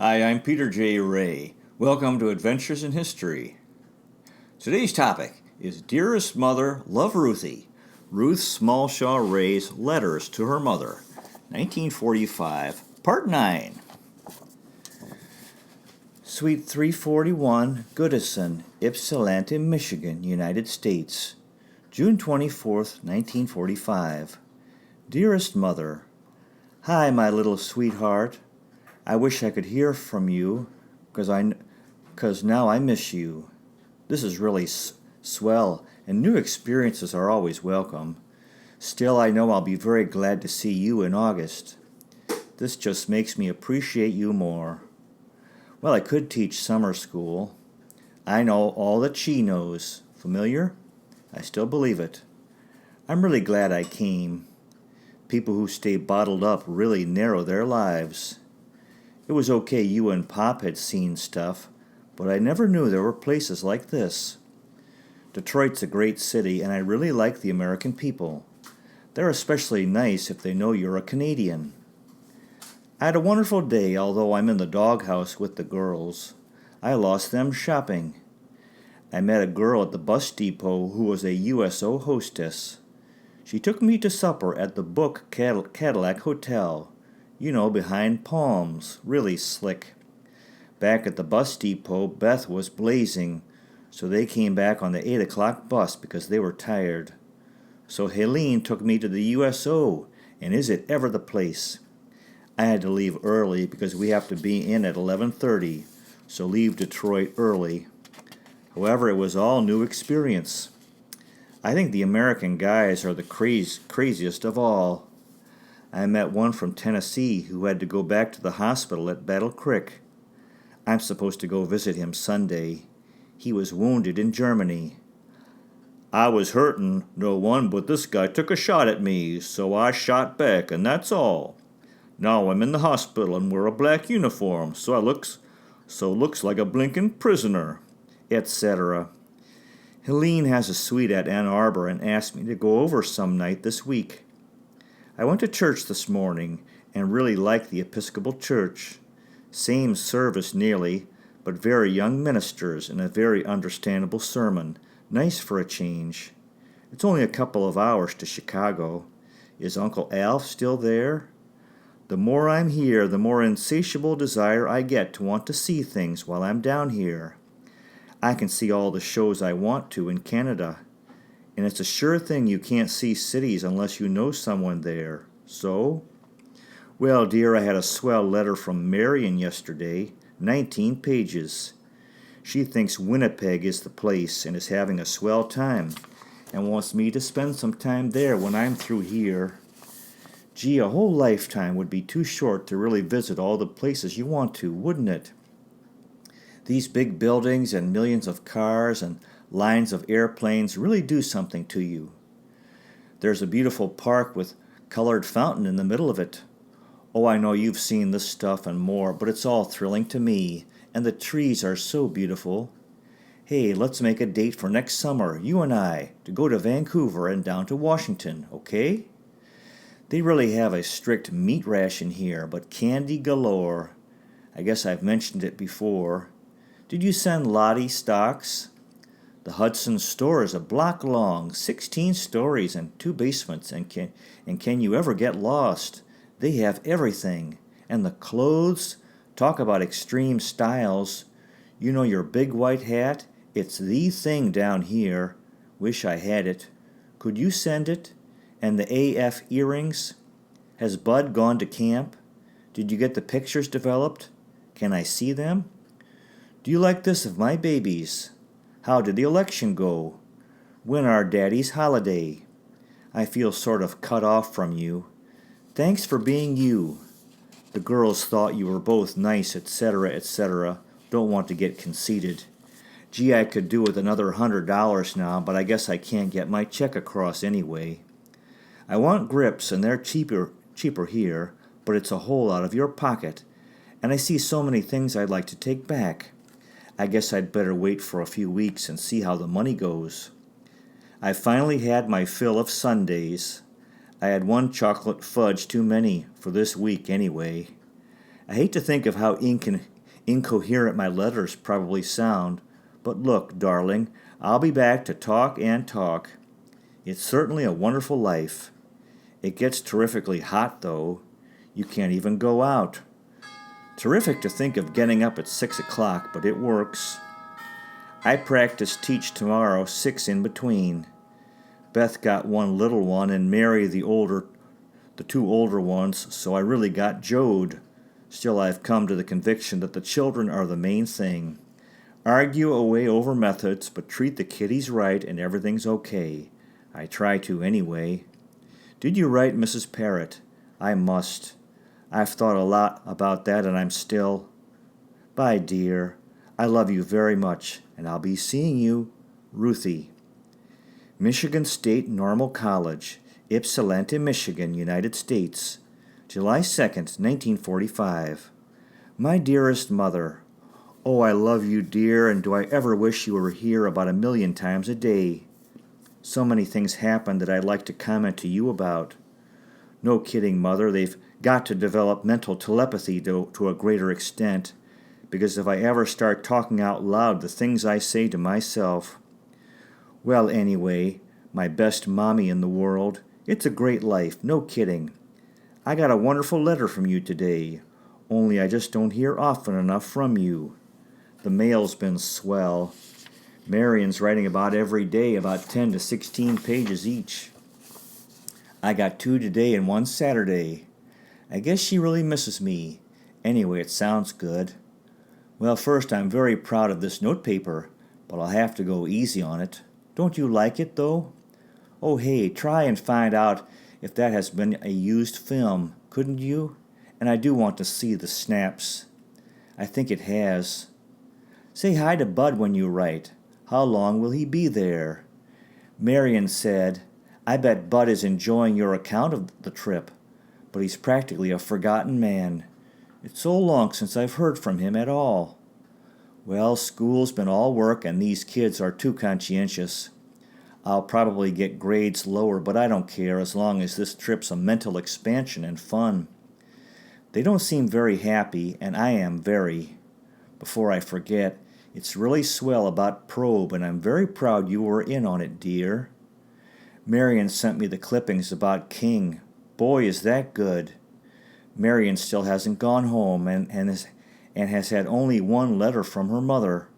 Hi, I'm Peter J. Ray. Welcome to Adventures in History. Today's topic is Dearest Mother, Love Ruthie. Ruth Smallshaw Ray's Letters to Her Mother, 1945, Part 9. Suite 341, Goodison, Ypsilanti, Michigan, United States, June 24th, 1945. Dearest Mother, Hi, my little sweetheart. I wish I could hear from you, 'cause now I miss you. This is really swell, and new experiences are always welcome. Still, I know I'll be very glad to see you in August. This just makes me appreciate you more. Well, I could teach summer school. I know all that she knows. Familiar? I still believe it. I'm really glad I came. People who stay bottled up really narrow their lives. It was okay you and Pop had seen stuff, but I never knew there were places like this. Detroit's a great city, and I really like the American people. They're especially nice if they know you're a Canadian. I had a wonderful day, although I'm in the doghouse with the girls. I lost them shopping. I met a girl at the bus depot who was a USO hostess. She took me to supper at the Book Cadillac Hotel. You know, behind Palms. Really slick. Back at the bus depot, Beth was blazing, so they came back on the 8 o'clock bus because they were tired. So Helene took me to the USO, and is it ever the place? I had to leave early because we have to be in at 11:30, so leave Detroit early. However, it was all new experience. I think the American guys are the craziest of all. I met one from Tennessee who had to go back to the hospital at Battle Creek. I'm supposed to go visit him Sunday. He was wounded in Germany. I was hurtin', no one but this guy took a shot at me, so I shot back, and that's all. Now I'm in the hospital and wear a black uniform, so looks like a blinkin' prisoner, etc. Helene has a suite at Ann Arbor and asked me to go over some night this week. I went to church this morning and really liked the Episcopal Church. Same service nearly, but very young ministers and a very understandable sermon. Nice for a change. It's only a couple of hours to Chicago. Is Uncle Alf still there? The more I'm here, the more insatiable desire I get to want to see things while I'm down here. I can see all the shows I want to in Canada, and it's a sure thing you can't see cities unless you know someone there. So? Well, dear, I had a swell letter from Marion yesterday, 19 pages. She thinks Winnipeg is the place and is having a swell time, and wants me to spend some time there when I'm through here. Gee, a whole lifetime would be too short to really visit all the places you want to, wouldn't it? These big buildings and millions of cars and lines of airplanes really do something to you. There's a beautiful park with colored fountain in the middle of it. Oh, I know you've seen this stuff and more, but it's all thrilling to me, and the trees are so beautiful. Hey, let's make a date for next summer, you and I, to go to Vancouver and down to Washington, okay? They really have a strict meat ration here, but candy galore. I guess I've mentioned it before. Did you send Lottie stocks? The Hudson store is a block long, 16 stories and 2 basements, and can you ever get lost? They have everything. And the clothes, talk about extreme styles. You know your big white hat? It's the thing down here. Wish I had it. Could you send it? And the AF earrings? Has Bud gone to camp? Did you get the pictures developed? Can I see them? Do you like this of my babies? How did the election go? When are Daddy's holiday? I feel sort of cut off from you. Thanks for being you. The girls thought you were both nice, etc., etc. Don't want to get conceited. Gee, I could do with another $100 now, but I guess I can't get my check across anyway. I want grips, and they're cheaper here, but it's a hole out of your pocket, and I see so many things I'd like to take back. I guess I'd better wait for a few weeks and see how the money goes. I finally had my fill of sundaes. I had one chocolate fudge too many for this week anyway. I hate to think of how Incoherent my letters probably sound, but look, darling, I'll be back to talk and talk. It's certainly a wonderful life. It gets terrifically hot, though. You can't even go out. Terrific to think of getting up at 6 o'clock, but it works. I practice teach tomorrow, 6 in between. Beth got one little one and Mary the two older ones, so I really got Joed. Still, I've come to the conviction that the children are the main thing. Argue away over methods, but treat the kiddies right and everything's okay. I try to anyway. Did you write Mrs. Parrott? I must. I've thought a lot about that and I'm still... Bye, dear. I love you very much, and I'll be seeing you, Ruthie. Michigan State Normal College, Ypsilanti, Michigan, United States, July 2nd, 1945. My dearest mother, oh, I love you, dear, and do I ever wish you were here about 1,000,000 times a day. So many things happen that I'd like to comment to you about. No kidding, Mother, they've got to develop mental telepathy to a greater extent, because if I ever start talking out loud the things I say to myself... Well, anyway, my best mommy in the world, it's a great life, no kidding. I got a wonderful letter from you today, only I just don't hear often enough from you. The mail's been swell. Marion's writing about every day, about 10 to 16 pages each. I got 2 today and 1 Saturday. I guess she really misses me. Anyway, it sounds good. Well, first, I'm very proud of this notepaper, but I'll have to go easy on it. Don't you like it, though? Oh, hey, try and find out if that has been a used film, couldn't you? And I do want to see the snaps. I think it has. Say hi to Bud when you write. How long will he be there? Marion said, I bet Bud is enjoying your account of the trip, but he's practically a forgotten man. It's so long since I've heard from him at all. Well, school's been all work and these kids are too conscientious. I'll probably get grades lower, but I don't care as long as this trip's a mental expansion and fun. They don't seem very happy, and I am very. Before I forget, it's really swell about Probe, and I'm very proud you were in on it, dear. Marion sent me the clippings about King. Boy, is that good. Marion still hasn't gone home and has had only 1 letter from her mother.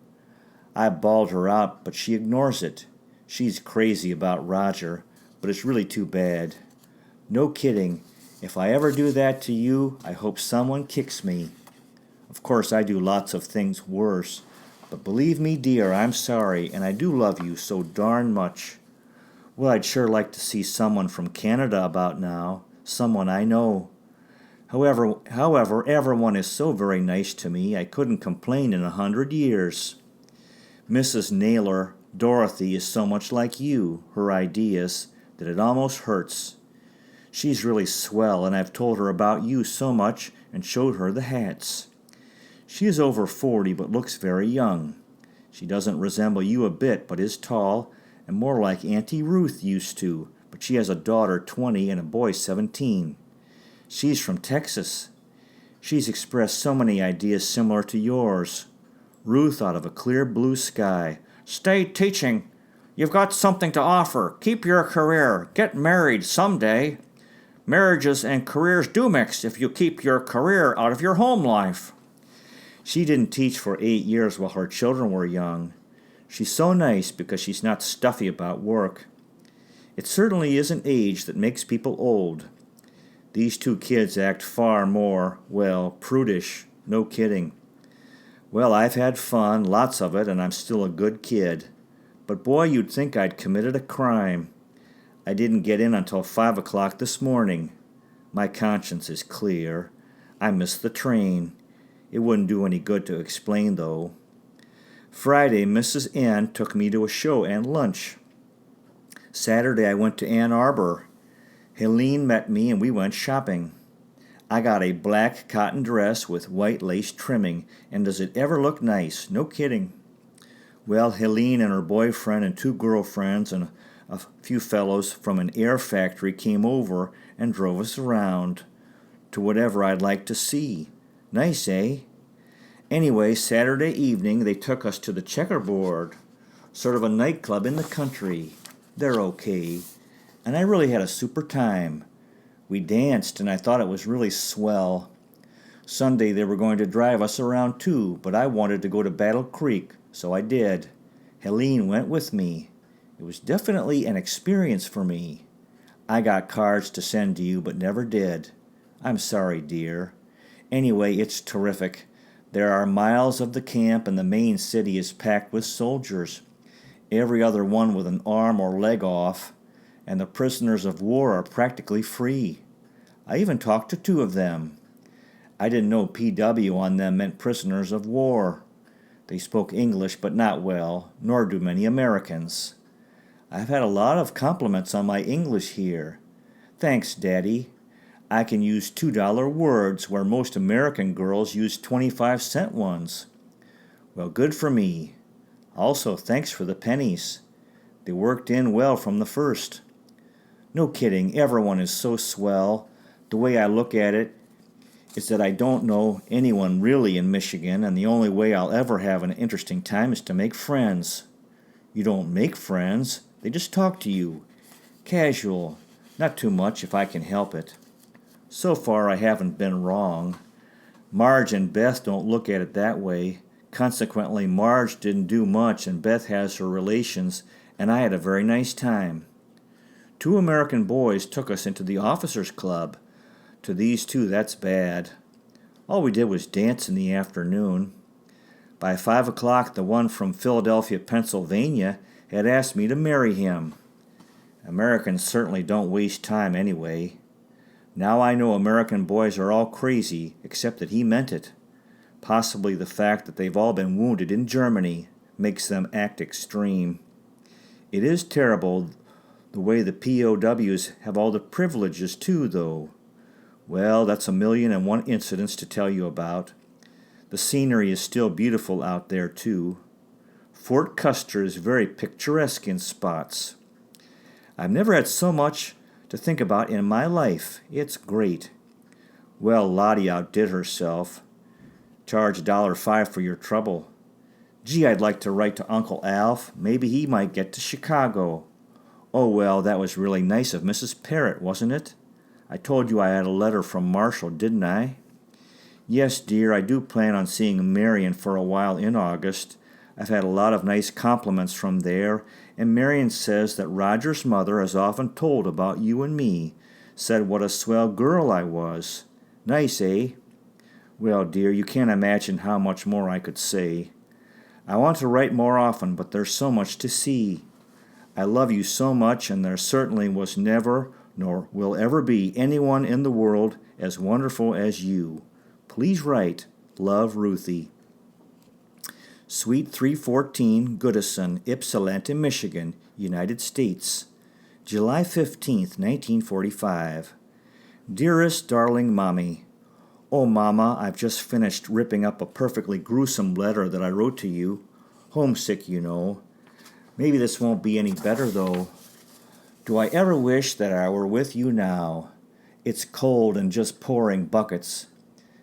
I bawled her out, but she ignores it. She's crazy about Roger, but it's really too bad. No kidding. If I ever do that to you, I hope someone kicks me. Of course, I do lots of things worse, but believe me, dear, I'm sorry, and I do love you so darn much. Well, I'd sure like to see someone from Canada about now, someone I know. However, everyone is so very nice to me, I couldn't complain in 100 years. Mrs. Naylor, Dorothy, is so much like you, her ideas, that it almost hurts. She's really swell, and I've told her about you so much and showed her the hats. She is over 40, but looks very young. She doesn't resemble you a bit, but is tall, and more like Auntie Ruth used to, but she has a daughter 20 and a boy 17. She's from Texas. She's expressed so many ideas similar to yours. Ruth out of a clear blue sky. Stay teaching. You've got something to offer. Keep your career. Get married someday. Marriages and careers do mix if you keep your career out of your home life. She didn't teach for 8 years while her children were young. She's so nice because she's not stuffy about work. It certainly isn't age that makes people old. These 2 kids act far more, well, prudish. No kidding. Well, I've had fun, lots of it, and I'm still a good kid. But boy, you'd think I'd committed a crime. I didn't get in until 5 o'clock this morning. My conscience is clear. I missed the train. It wouldn't do any good to explain, though. Friday, Mrs. N took me to a show and lunch. Saturday, I went to Ann Arbor. Helene met me and we went shopping. I got a black cotton dress with white lace trimming, and does it ever look nice? No kidding. Well, Helene and her boyfriend and 2 girlfriends and a few fellows from an air factory came over and drove us around to whatever I'd like to see. Nice, eh? Anyway, Saturday evening they took us to the Checkerboard, sort of a nightclub in the country. They're okay. And I really had a super time. We danced and I thought it was really swell. Sunday they were going to drive us around too, but I wanted to go to Battle Creek, so I did. Helene went with me. It was definitely an experience for me. I got cards to send to you, but never did. I'm sorry, dear. Anyway, it's terrific. There are miles of the camp and the main city is packed with soldiers, every other one with an arm or leg off, and the prisoners of war are practically free. I even talked to 2 of them. I didn't know PW on them meant prisoners of war. They spoke English, but not well, nor do many Americans. I've had a lot of compliments on my English here. Thanks, Daddy. I can use $2 words where most American girls use 25-cent ones. Well, good for me. Also, thanks for the pennies. They worked in well from the first. No kidding, everyone is so swell. The way I look at it is that I don't know anyone really in Michigan, and the only way I'll ever have an interesting time is to make friends. You don't make friends, they just talk to you. Casual, not too much if I can help it. So far I haven't been wrong. Marge and Beth don't look at it that way. Consequently, Marge didn't do much and Beth has her relations, and I had a very nice time. 2 American boys took us into the officers' club. To these 2, that's bad. All we did was dance in the afternoon. By 5 o'clock, the one from Philadelphia, Pennsylvania, had asked me to marry him. Americans certainly don't waste time anyway. Now I know American boys are all crazy, except that he meant it. Possibly the fact that they've all been wounded in Germany makes them act extreme. It is terrible the way the POWs have all the privileges too, though. Well, that's 1,000,001 incidents to tell you about. The scenery is still beautiful out there, too. Fort Custer is very picturesque in spots. I've never had so much to think about in my life. It's great. Well, Lottie outdid herself. Charge $1.05 for your trouble. Gee, I'd like to write to Uncle Alf. Maybe he might get to Chicago. Oh, well, that was really nice of Mrs. Parrott, wasn't it? I told you I had a letter from Marshall, didn't I? Yes, dear, I do plan on seeing Marion for a while in August. I've had a lot of nice compliments from there, and Marion says that Roger's mother has often told about you and me, said what a swell girl I was. Nice, eh? Well, dear, you can't imagine how much more I could say. I want to write more often, but there's so much to see. I love you so much, and there certainly was never, nor will ever be, anyone in the world as wonderful as you. Please write. Love, Ruthie. Suite 314, Goodison, Ypsilanti, Michigan, United States, July 15th, 1945. Dearest, darling Mommy, Oh, Mama, I've just finished ripping up a perfectly gruesome letter that I wrote to you. Homesick, you know. Maybe this won't be any better, though. Do I ever wish that I were with you now? It's cold and just pouring buckets.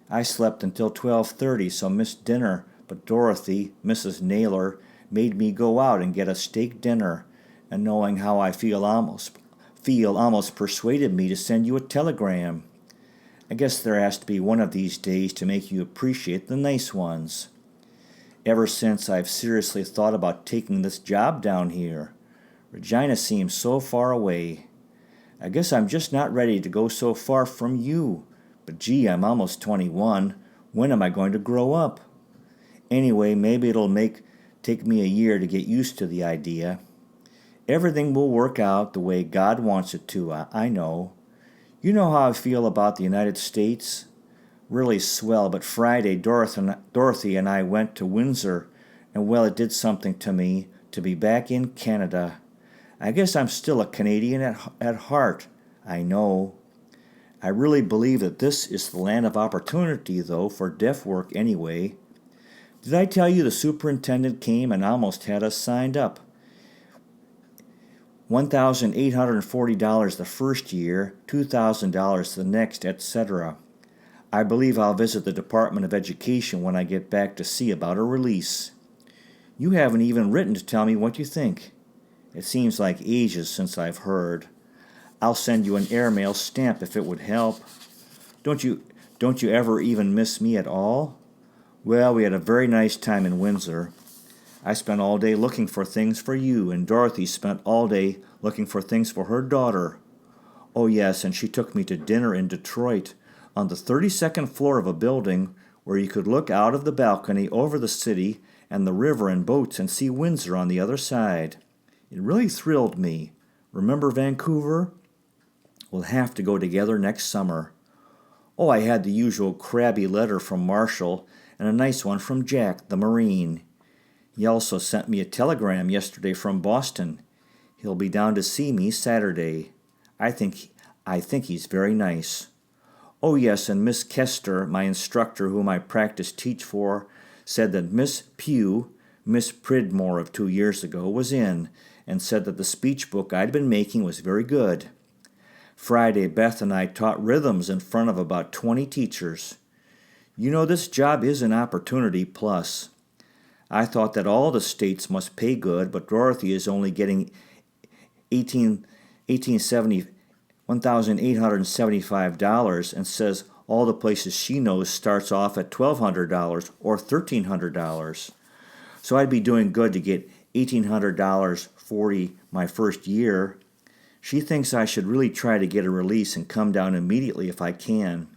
I slept until 12:30, so missed dinner, but Dorothy, Mrs. Naylor, made me go out and get a steak dinner, and knowing how I feel almost persuaded me to send you a telegram. I guess there has to be one of these days to make you appreciate the nice ones. Ever since I've seriously thought about taking this job down here. Regina seems so far away. I guess I'm just not ready to go so far from you. But gee, I'm almost 21. When am I going to grow up? Anyway, maybe it'll take me a year to get used to the idea. Everything will work out the way God wants it to, I know. You know how I feel about the United States? Really swell, but Friday Dorothy and I went to Windsor, and well, it did something to me to be back in Canada. I guess I'm still a Canadian at heart, I know. I really believe that this is the land of opportunity, though, for deaf work anyway. Did I tell you the superintendent came and almost had us signed up? $1,840 the first year, $2,000 the next, etc. I believe I'll visit the Department of Education when I get back to see about a release. You haven't even written to tell me what you think. It seems like ages since I've heard. I'll send you an airmail stamp if it would help. Don't you ever even miss me at all? Well, we had a very nice time in Windsor. I spent all day looking for things for you, and Dorothy spent all day looking for things for her daughter. Oh yes, and she took me to dinner in Detroit, on the 32nd floor of a building where you could look out of the balcony over the city and the river and boats and see Windsor on the other side. It really thrilled me. Remember Vancouver? We'll have to go together next summer. Oh, I had the usual crabby letter from Marshall and a nice one from Jack, the Marine. He also sent me a telegram yesterday from Boston. He'll be down to see me Saturday. I think he's very nice. Oh yes, and Miss Kester, my instructor whom I practice teach for, said that Miss Pugh, Miss Pridmore of 2 years ago, was in, and said that the speech book I'd been making was very good. Friday, Beth and I taught rhythms in front of about 20 teachers. You know, this job is an opportunity plus. I thought that all the states must pay good, but Dorothy is only getting $1,875 and says all the places she knows starts off at $1,200 or $1,300. So I'd be doing good to get $1,800 for my first year. She thinks I should really try to get a release and come down immediately if I can.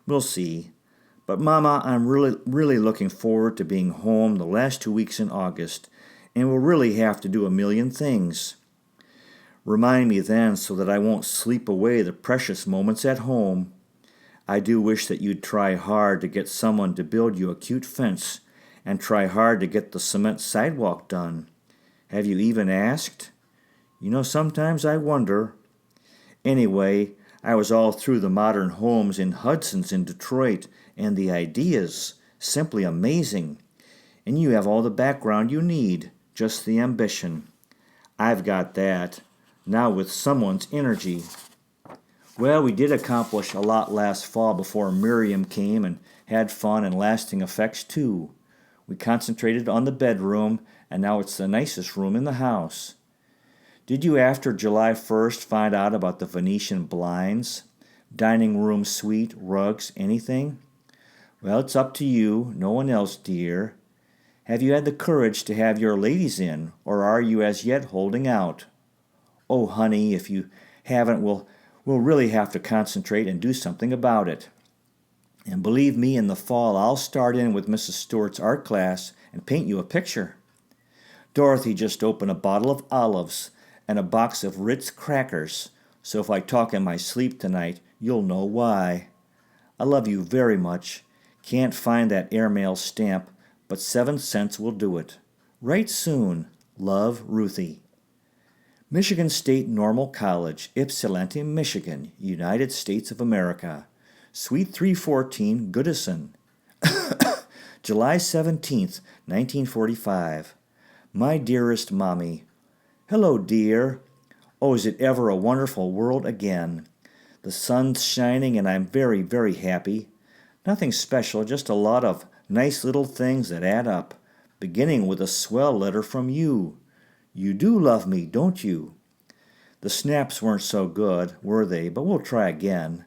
We'll see. But Mama, I'm really looking forward to being home the last 2 weeks in August, and we'll really have to do a million things. Remind me then so that I won't sleep away the precious moments at home. I do wish that you'd try hard to get someone to build you a cute fence and try hard to get the cement sidewalk done. Have you even asked? You know, sometimes I wonder. Anyway, I was all through the modern homes in Hudson's in Detroit, and the ideas, simply amazing. And you have all the background you need, just the ambition. I've got that, now with someone's energy. Well, we did accomplish a lot last fall before Miriam came and had fun and lasting effects too. We concentrated on the bedroom, and now it's the nicest room in the house. Did you after July 1st find out about the Venetian blinds? Dining room suite, rugs, anything? Well, it's up to you, no one else, dear. Have you had the courage to have your ladies in, or are you as yet holding out? Oh, honey, if you haven't, we'll really have to concentrate and do something about it. And believe me, in the fall, I'll start in with Mrs. Stewart's art class and paint you a picture. Dorothy just opened a bottle of olives and a box of Ritz crackers, so if I talk in my sleep tonight, you'll know why. I love you very much. Can't find that airmail stamp, but 7 cents will do it. Write soon. Love, Ruthie. Michigan State Normal College, Ypsilanti, Michigan, United States of America. Suite 314, Goodison. July 17th, 1945. My dearest Mommy. Hello, dear. Oh, is it ever a wonderful world again? The sun's shining and I'm very, very happy. Nothing special, just a lot of nice little things that add up, beginning with a swell letter from you. You do love me, don't you? The snaps weren't so good, were they? But we'll try again.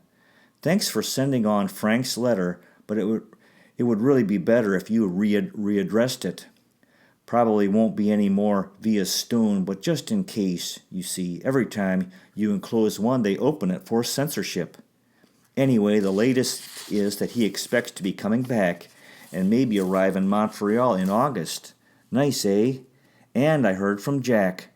Thanks for sending on Frank's letter, but it would really be better if you readdressed it. Probably won't be any more via Stone, but just in case, you see, every time you enclose one, they open it for censorship. Anyway, the latest is that he expects to be coming back and maybe arrive in Montreal in August. Nice, eh? And I heard from Jack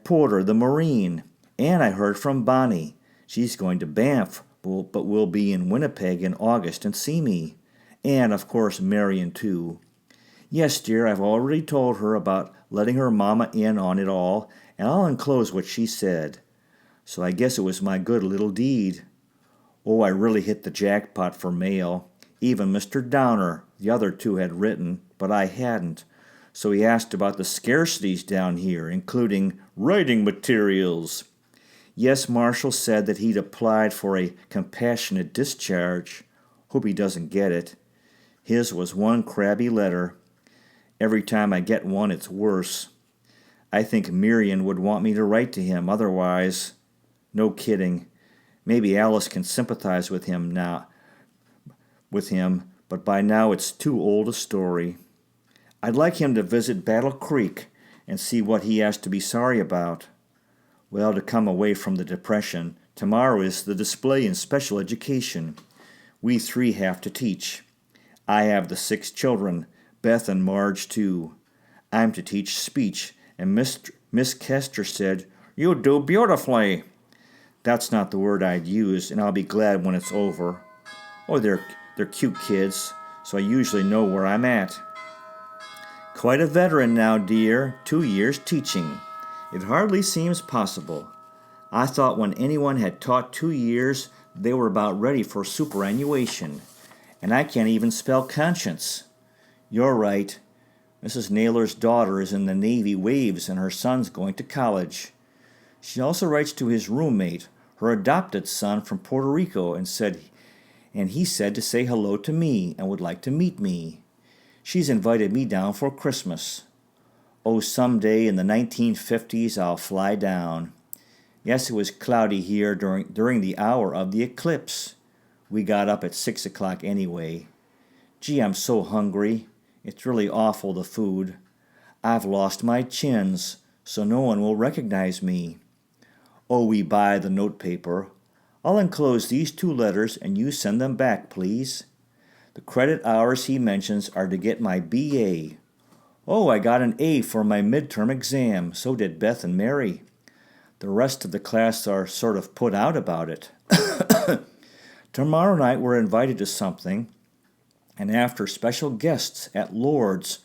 Porter, the Marine. And I heard from Bonnie. She's going to Banff, but will be in Winnipeg in August and see me. And, of course, Marion, too. Yes, dear, I've already told her about letting her mama in on it all, and I'll enclose what she said. So I guess it was my good little deed. Oh, I really hit the jackpot for mail. Even Mr. Downer, the other two, had written, but I hadn't. So he asked about the scarcities down here, including writing materials. Yes, Marshall said that he'd applied for a compassionate discharge. Hope he doesn't get it. His was one crabby letter. Every time I get one, it's worse. I think Miriam would want me to write to him, otherwise. No kidding. Maybe Alice can sympathize with him, but by now it's too old a story. I'd like him to visit Battle Creek and see what he has to be sorry about. Well, to come away from the depression, tomorrow is the display in special education. We 3 have to teach. I have the 6 children, Beth and Marge too. I'm to teach speech, and Miss Kester said, "You do beautifully." That's not the word I'd use, and I'll be glad when it's over. Oh, they're cute kids, so I usually know where I'm at. Quite a veteran now, dear. 2 years teaching. It hardly seems possible. I thought when anyone had taught 2 years, they were about ready for superannuation. And I can't even spell conscience. You're right. Mrs. Naylor's daughter is in the Navy waves and her son's going to college. She also writes to his roommate, her adopted son from Puerto Rico, and he said to say hello to me and would like to meet me. She's invited me down for Christmas. Oh, someday in the 1950s I'll fly down. Yes, it was cloudy here during the hour of the eclipse. We got up at 6 o'clock anyway. Gee, I'm so hungry. It's really awful, the food. I've lost my chins, so no one will recognize me. Oh, we buy the notepaper. I'll enclose these 2 letters and you send them back, please. The credit hours he mentions are to get my B.A. Oh, I got an A for my midterm exam. So did Beth and Mary. The rest of the class are sort of put out about it. Tomorrow night we're invited to something, and after special guests at Lord's,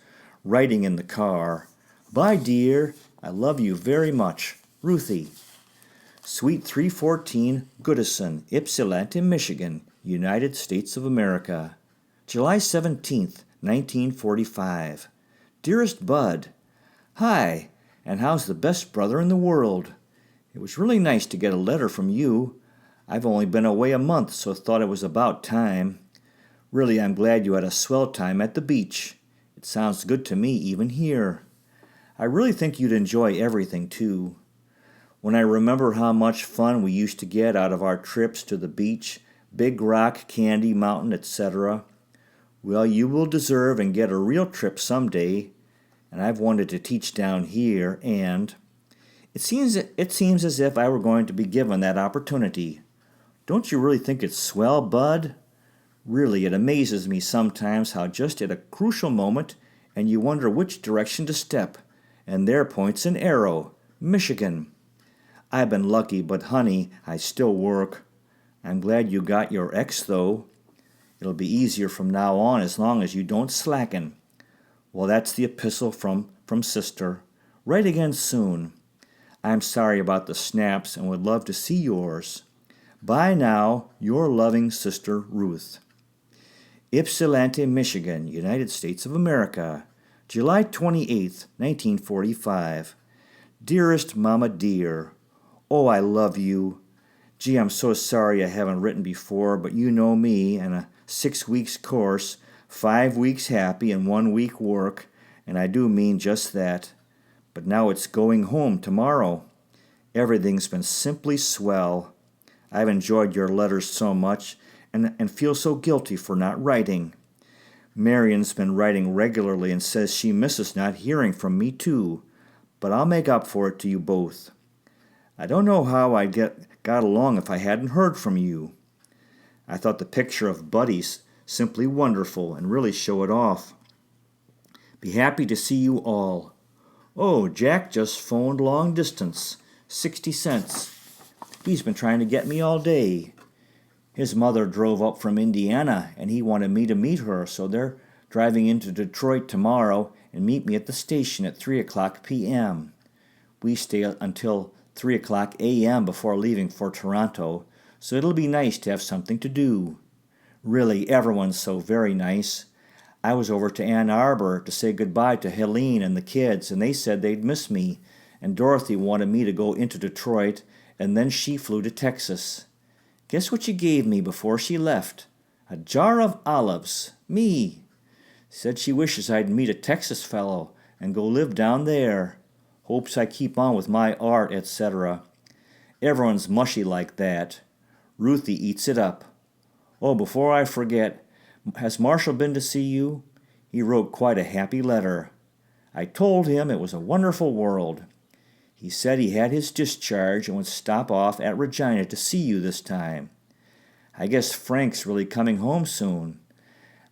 writing in the car. Bye, dear. I love you very much. Ruthie. Suite 314, Goodison, Ypsilanti, Michigan, United States of America. July 17th, 1945. Dearest Bud, hi, and how's the best brother in the world? It was really nice to get a letter from you. I've only been away a month, so thought it was about time. Really, I'm glad you had a swell time at the beach. It sounds good to me even here. I really think you'd enjoy everything, too. When I remember how much fun we used to get out of our trips to the beach, Big Rock, Candy Mountain, etc., well, you will deserve and get a real trip someday, and I've wanted to teach down here, and it seems as if I were going to be given that opportunity. Don't you really think it's swell, Bud? Really, it amazes me sometimes how just at a crucial moment, and you wonder which direction to step, and there points an arrow, Michigan. I've been lucky, but honey, I still work. I'm glad you got your X, though. It'll be easier from now on as long as you don't slacken. Well, that's the epistle from Sister. Write again soon. I'm sorry about the snaps and would love to see yours. Bye now, your loving sister Ruth. Ypsilanti, Michigan, United States of America, July 28th, 1945. Dearest Mama dear, oh, I love you. Gee, I'm so sorry I haven't written before, but you know me, and a 6 weeks course, 5 weeks happy and 1 week work, and I do mean just that. But now it's going home tomorrow. Everything's been simply swell. I've enjoyed your letters so much, and feel so guilty for not writing. Marion's been writing regularly and says she misses not hearing from me too, but I'll make up for it to you both. I don't know how I'd got along if I hadn't heard from you. I thought the picture of Buddy's simply wonderful and really show it off. Be happy to see you all. Oh, Jack just phoned long distance, 60 cents. He's been trying to get me all day. His mother drove up from Indiana, and he wanted me to meet her, so they're driving into Detroit tomorrow and meet me at the station at 3 o'clock p.m. We stay until 3 o'clock a.m. before leaving for Toronto, so it'll be nice to have something to do. Really, everyone's so very nice. I was over to Ann Arbor to say goodbye to Helene and the kids, and they said they'd miss me, and Dorothy wanted me to go into Detroit, and then she flew to Texas. Guess what she gave me before she left? A jar of olives. Me. Said she wishes I'd meet a Texas fellow and go live down there. Hopes I keep on with my art, etc. Everyone's mushy like that. Ruthie eats it up. Oh, before I forget, has Marshall been to see you? He wrote quite a happy letter. I told him it was a wonderful world. He said he had his discharge and would stop off at Regina to see you this time. I guess Frank's really coming home soon.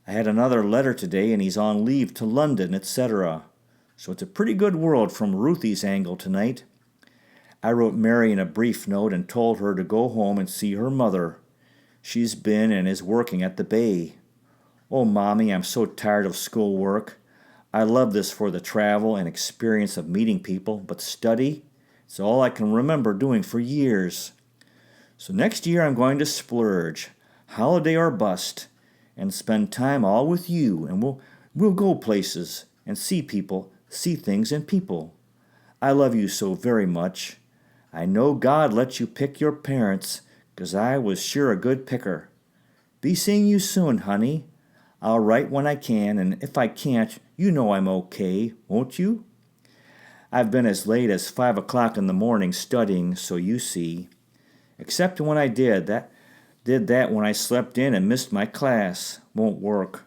I had another letter today and he's on leave to London, etc. So it's a pretty good world from Ruthie's angle tonight. I wrote Marion a brief note and told her to go home and see her mother. She's been and is working at the Bay. Oh, Mommy, I'm so tired of schoolwork. I love this for the travel and experience of meeting people, but study, it's all I can remember doing for years. So next year I'm going to splurge, holiday or bust, and spend time all with you, and we'll go places and see people, see things and people. I love you so very much. I know God let you pick your parents, 'cause I was sure a good picker. Be seeing you soon, honey. I'll write when I can, and if I can't, you know I'm okay, won't you? I've been as late as 5 o'clock in the morning studying, so you see. Except when I did that when I slept in and missed my class. Won't work.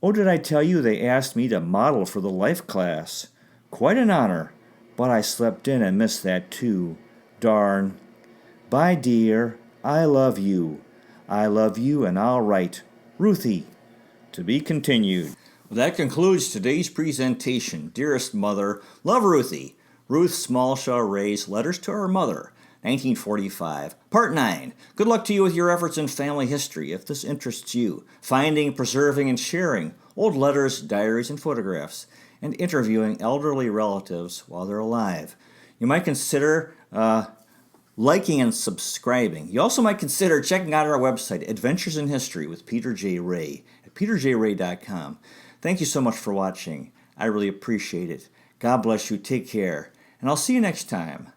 Oh, did I tell you they asked me to model for the life class? Quite an honor, but I slept in and missed that too. Darn. Bye, dear. I love you. I love you, and I'll write. Ruthie. To be continued. Well, that concludes today's presentation. Dearest Mother, Love Ruthie. Ruth Smallshaw Ray's Letters to Her Mother, 1945. Part 9. Good luck to you with your efforts in family history, if this interests you. Finding, preserving, and sharing old letters, diaries, and photographs, and interviewing elderly relatives while they're alive. You might consider liking and subscribing. You also might consider checking out our website, Adventures in History with Peter J. Ray, at peterjray.com. Thank you so much for watching. I really appreciate it. God bless you. Take care. And I'll see you next time.